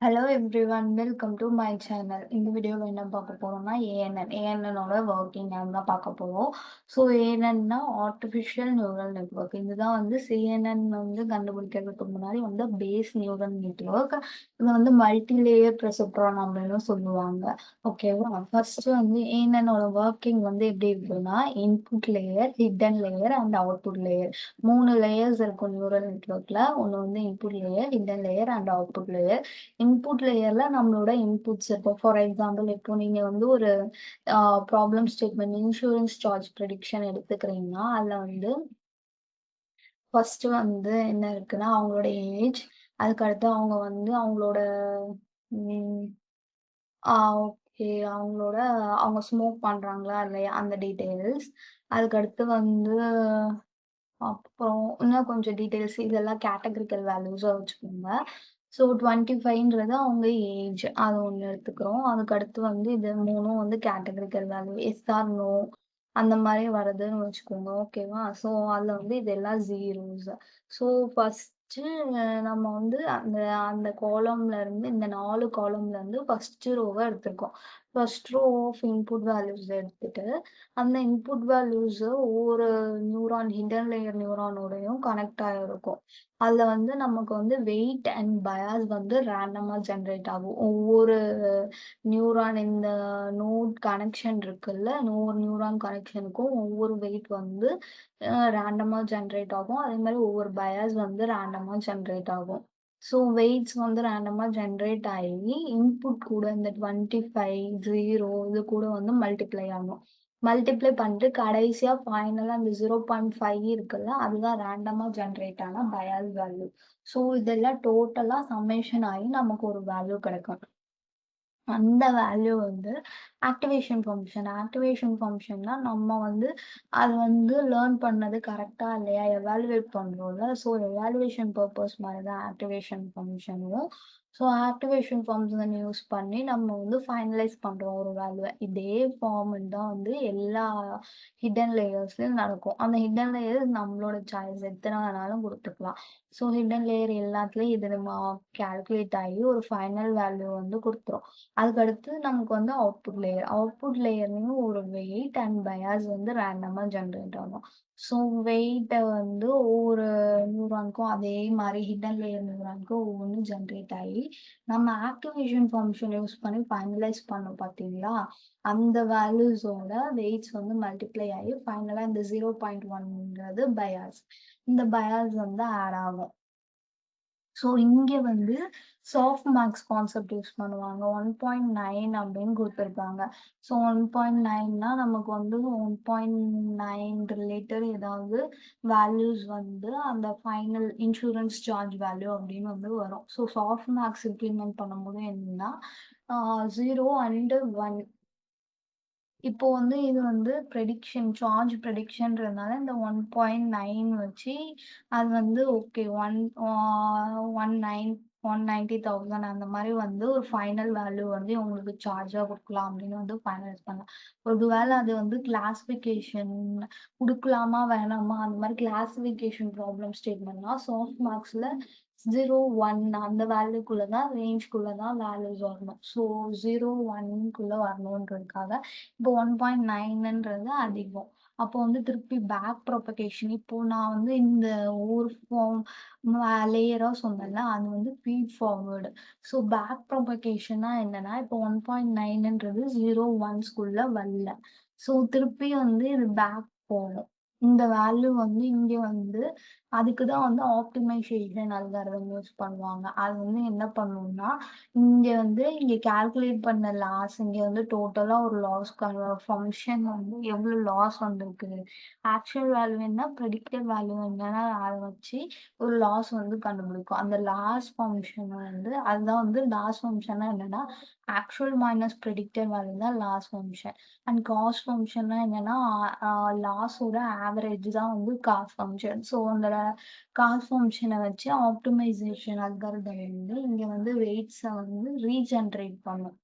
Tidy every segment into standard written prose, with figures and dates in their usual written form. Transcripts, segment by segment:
Hello everyone welcome to my channel. இந்த வீடியோவில் என்ன பார்க்க போறோம்னா ஏஎன்என்னோட ஒர்க்கிங் தான் பார்க்க போறோம். ஸோ ஏஎன்என்னா ஆர்டிஃபிஷியல் நியூரல் நெட்வொர்க். இதுதான் வந்து சிஎன்என் வந்து கண்டுபிடிக்கிறதுக்கு முன்னாடி வந்து பேஸ் நியூரல் நெட்வொர்க். இது வந்து மல்டி லேயர் ப்ரெசெப்ட்ரான் அப்படின்னு சொல்லுவாங்க. ஓகேவா? ஃபர்ஸ்ட் வந்து ஏஎன்என்னோட ஒர்க்கிங் வந்து எப்படி இருக்குன்னா input layer, hidden layer and output layer. 3 layers இருக்கும் நியூரல் நெட்வொர்க்ல. ஒன்று வந்து input layer, hidden layer and output layer. Input லேயர்ல நம்மளோட இன்புட்ஸ் இருக்கும். ஃபார் எக்ஸாம்பிள் இப்போ நீங்க வந்து ஒரு problem statement insurance charge prediction எடுத்துக்கிறீங்கன்னா, அதில் வந்து ஃபர்ஸ்ட் வந்து என்ன இருக்குன்னா, அவங்களோட ஏஜ், அதுக்கடுத்து அவங்க வந்து அவங்களோட ம் ஓகே. அவங்க ஸ்மோக் பண்றாங்களா இல்லையா? அந்த டீட்டெயில்ஸ். அதுக்கடுத்து வந்து அப்புறம் இன்னும் கொஞ்சம் டீட்டெயில்ஸ் இதெல்லாம் கேட்டகரிக்கல் வேல்யூஸா வச்சுக்கோங்க. ஸோ 25ன்றது அவங்க ஏஜ். அது ஒண்ணு எடுத்துக்கிறோம். அதுக்கடுத்து வந்து இது 3ம் வந்து categorical value. Yes or no அந்த மாரி வருதுன்னு வச்சுக்கோங்க. ஓகேவா? ஸோ அதில வந்து இதெல்லாம் ஜீரோஸ். ஸோ ஃபர்ஸ்ட்டு நம்ம வந்து அந்த அந்த காலம்ல இருந்து இந்த 4 காலம்ல இருந்து ஃபர்ஸ்ட் ரோவ எடுத்திருக்கோம். First row of input values எடுத்துட்டு, அந்த இன்புட் வேல்யூஸ ஒவ்வொரு ஹிடன் லேயர் நியூரானோடையும் கனெக்ட் ஆகிருக்கும். அதுல வந்து நமக்கு வந்து வெயிட் அண்ட் பயாஸ் வந்து ரேண்டமா ஜெனரேட் ஆகும். ஒவ்வொரு நியூரான் இந்த நோட் கனெக்ஷன் இருக்குல்ல, ஒவ்வொரு நியூரான் கனெக்ஷனுக்கும் ஒவ்வொரு வெயிட் வந்து ரேண்டமா ஜெனரேட் ஆகும். அதே மாரி ஒவ்வொரு பயாஸ் வந்து ரேண்டமா ஜெனரேட் ஆகும். ஸோ வெயிட்ஸ் வந்து ரேண்டமா ஜெனரேட் ஆகி, இன்புட் கூட இந்த 25, 0 இது கூட வந்து மல்டிப்ளை ஆகும். மல்டிப்ளை பண்ணிட்டு கடைசியா ஃபைனலா அந்த 0.5 இருக்குல்ல, அதுதான் ரேண்டமா ஜெனரேட் ஆன பயாஸ் வேல்யூ. ஸோ இதெல்லாம் டோட்டலா சம்மேஷன் ஆயி நமக்கு ஒரு வேல்யூ கிடைக்கும். அந்த வேல்யூ வந்து ஆக்டிவேஷன் ஃபங்ஷன். ஆக்டிவேஷன் ஃபங்ஷன்னா நம்ம வந்து அது வந்து லேர்ன் பண்ணது கரெக்ட்டா இல்லையா எவாலுவேட் பண்றோம்ல. ஸோ எவாலுவேஷன் பர்ப்பஸ் மாரி தான் ஆக்டிவேஷன் ஃபங்ஷனும். ஸோ ஆக்டிவேஷன் ஃபங்ஷன் யூஸ் பண்ணி நம்ம வந்து ஃபைனலைஸ் பண்றோம் ஒரு வேல்யூவ. இதே ஃபார்மட் தான் வந்து எல்லா ஹிடன் லேயர்ஸ்லயும் நடக்கும். அந்த ஹிடன் லேயர் நம்மளோட சாய்ஸ் எத்தன வேணாலும் குடுத்துக்கலாம். ஸோ ஹிடன் லேயர் எல்லாத்துலயும் இது நம்ம கால்குலேட் ஆகி ஒரு ஃபைனல் வேல்யூ வந்து குடுத்துரும். அதுக்கடுத்து நமக்கு வந்து அவுட்புட் லேயர். அவுட்புட் லேயர்லயும் ஒரு வெயிட் அண்ட் பயாஸ் வந்து ரேண்டமா ஜெனரேட் ஆகும். ஸோ வெயிட்ட வந்து ஒவ்வொரு நியூரானுக்கும் அதே மாரி ஹிடன் லேயர் நியூரானுக்கும் ஒவ்வொன்னும் ஜெனரேட் ஆகி, நம்ம ஆக்டிவேஷன் ஃபங்ஷன் யூஸ் பண்ணி ஃபைனலைஸ் பண்ணோம் பார்த்தீங்களா? அந்த வேல்யூஸோட வெயிட்ஸ் வந்து மல்டிப்ளை ஆகி ஃபைனலா இந்த 0.1ன்றது பயாஸ். இந்த பயாஸ் வந்து ஆட் ஆகும். ஸோ இங்க வந்து சாஃப்ட் மேக்ஸ் கான்செப்ட் யூஸ் பண்ணுவாங்க. 1.9 அப்படின்னு குடுத்துருக்காங்க. ஸோ 1.9னா நமக்கு வந்து 1.9 ரிலேட்டட் ஏதாவது வேல்யூஸ் வந்து அந்த ஃபைனல் இன்சூரன்ஸ் சார்ஜ் வேல்யூ அப்படின்னு வந்து வரும். ஸோ சாஃப்ட் மேக்ஸ் இம்ப்ளிமெண்ட் பண்ணும்போது என்னன்னா, 0 அண்ட் 1 இப்போ வந்து இது வந்து சார்ஜ் ப்ரெடிக்ஷன்றதுனால இந்த 1.9 வச்சு அது வந்து ஓகே 190,000 அந்த மாரி வந்து ஒரு ஃபைனல் வேல்யூ வந்து உங்களுக்கு சார்ஜா குடுக்கலாம் அப்படின்னு வந்து ஃபைனலைஸ் பண்ணலாம். ஒருவேள அது வந்து கிளாசிஃபிகேஷன் குடுக்கலாமா, வேணாமா அந்த மாரி கிளாசிஃபிகேஷன் ப்ராப்ளம் ஸ்டேட்மெண்ட்னா சாஃப்ட் மார்க்ஸ்ல 0, 1 அந்த வேல்யூக்குள்ள தான் ரேஞ்ச்குள்ள தான் வேல்யூஸ் வரணும். ஸோ 0, 1க்குள்ள வரணுன்றதுக்காக இப்போ 1.9ன்றது அதிகம். அப்போ வந்து திருப்பி பேக் ப்ரோபகேஷன் இப்போ நான் வந்து இந்த ஒவ்வொரு லேயரா சொன்னேன்ல, அது வந்து ஃபீட் ஃபார்வர்டு. ஸோ பேக் ப்ரோபகேஷன்னா என்னன்னா, இப்போ 1.9ன்றது 0, 1ஸ்குள்ள வரல. ஸோ திருப்பி வந்து இது பேக் போகும். இந்த வேல்யூ வந்து இங்க வந்து அதுக்கு தான் வந்து ஆப்டிமைசேஷன் அல்காரிதம் யூஸ் பண்ணுவாங்க. அது வந்து என்ன பண்ணும்னா, இங்க கால்குலேட் பண்ண லாஸ் இங்க வந்து டோட்டலா ஒரு லாஸ்க்கான ஃபங்ஷன் வந்து எவ்வளோ லாஸ் வந்திருக்கு. ஆக்சுவல் வேல்யூ என்ன, ப்ரெடிக்டட் வேல்யூ என்னன்னா அத வச்சு ஒரு லாஸ் வந்து கண்டுபிடிக்கும். அந்த லாஸ் ஃபங்ஷன் வந்து அதுதான் வந்து லாஸ் ஃபங்ஷன்னா என்னன்னா, ஆக்சுவல் மைனஸ் ப்ரெடிக்டட் வேல்யூ தான் லாஸ் ஃபங்ஷன். அண்ட் காஸ்ட் ஃபங்ஷன்னா என்னன்னா, லாஸோட ஆவரேஜ் தான் வந்து காஸ்ட் ஃபங்ஷன். ஸோ அந்த காஸ்ட் ஃபங்ஷன வச்சு ஆப்டிமைசேஷன் அல்காரிதம் வந்து இங்க வந்து வெயிட்ஸ வந்து ரீஜெனரேட் பண்ணும்.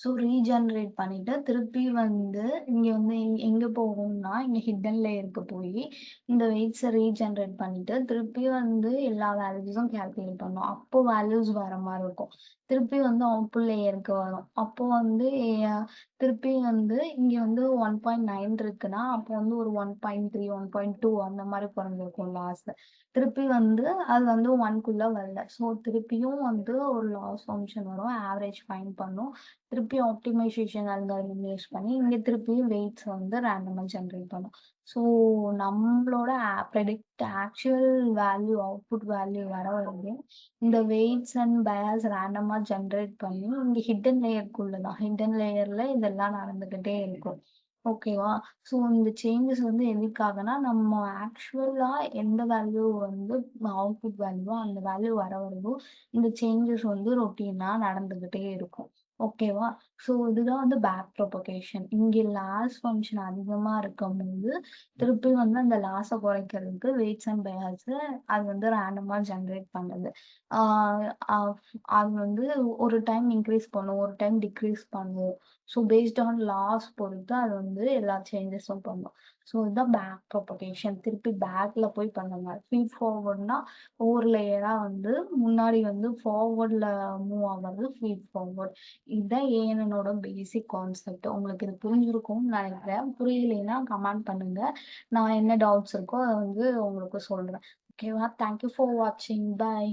ஸோ ரீஜெனரேட் பண்ணிட்டு திருப்பி வந்து இங்க வந்து எங்க போகும்னா, இங்க ஹிட்டன் லேயருக்கு போயி, இந்த வெயிட்ஸ ரீஜெனரேட் பண்ணிட்டு, திருப்பி வந்து எல்லா வேல்யூஸும் கால்குலேட் பண்ணும். அப்போ வேல்யூஸ் வேற மாரி இருக்கும். திருப்பி வந்து அவுட்புட் லேயருக்கு வரும். அப்போ வந்து அ திருப்பி வந்து இங்க வந்து 1.9 இருக்குன்னா, அப்போ வந்து ஒரு 1.3, 1.2 அந்த மாரி குறைஞ்சிருக்கும் லாஸ். திருப்பி வந்து அது வந்து 1க்குள்ள வரல. ஸோ திருப்பியும் வந்து ஒரு லாஸ் ஃபங்ஷன் வரும். ஆவரேஜ் ஃபைண்ட் பண்ணும். திருப்பி ஆப்டிமைசேஷன் அல்காரிதம் யூஸ் பண்ணி, இங்க திருப்பியும் வெயிட்ஸ் வந்து ரேண்டமா ஜெனரேட் பண்ணும். ஸோ நம்மளோட predict actual value, output value வர வரைக்கும், இந்த வெயிட்ஸ் அண்ட் பயாஸ் ரேண்டமா ஜெனரேட் பண்ணி, இங்க ஹிட்டன் லேயர்க்குள்ள தான். ஹிட்டன் லேயர்ல இதெல்லாம் நடந்துகிட்டே இருக்கும். ஓகேவா? ஸோ இந்த சேஞ்சஸ் வந்து எதுக்காகன்னா, நம்ம ஆக்சுவலா எந்த வேல்யூ வந்து அவுட்புட் வேல்யூவோ, அந்த வேல்யூ வர வரைக்கும், இந்த சேஞ்சஸ் வந்து ரொட்டீனா நடந்துகிட்டே இருக்கும். ஓகேவா? ஸோ இதுதான் வந்து பேக் ப்ரோபகேஷன். இங்க லாஸ் ஃபங்ஷன் அதிகமா இருக்கும்போது, திருப்பி வந்து அந்த லாஸ குறைக்கிறதுக்கு வெயிட்ஸ் அண்ட் பயாஸ அது வந்து ரேண்டமா ஜெனரேட் பண்ணுது. ஆ அது வந்து ஒரு டைம் இன்கிரீஸ் பண்ணும், ஒரு டைம் டிக்ரீஸ் பண்ணும். ஸோ பேஸ்ட் ஆன் லாஸ் பொறுத்து அது வந்து எல்லா சேஞ்சஸும் பண்ணும். ஸோ இதுதான் பேக் ப்ரோபகேஷன். திருப்பி பேக்ல போய் பண்ணுங்க. ஃபீட் ஃபார்வர்ட்னா ஒவ்வொரு லேயரா வந்து முன்னாடி வந்து ஃபார்வர்ட்ல மூவ் ஆகுறது ஃபீட் ஃபார்வர்ட். இதுதான் ஏஎன்எனோட பேசிக் கான்செப்ட். உங்களுக்கு இது புரிஞ்சிருக்கும்னு நினைக்கிறேன். புரியலைன்னா கமெண்ட் பண்ணுங்க. நான் என்ன டவுட்ஸ் இருக்கோ அத வந்து உங்களுக்கு சொல்றேன். ஓகேவா? தேங்க் யூ ஃபார் வாட்சிங். பை.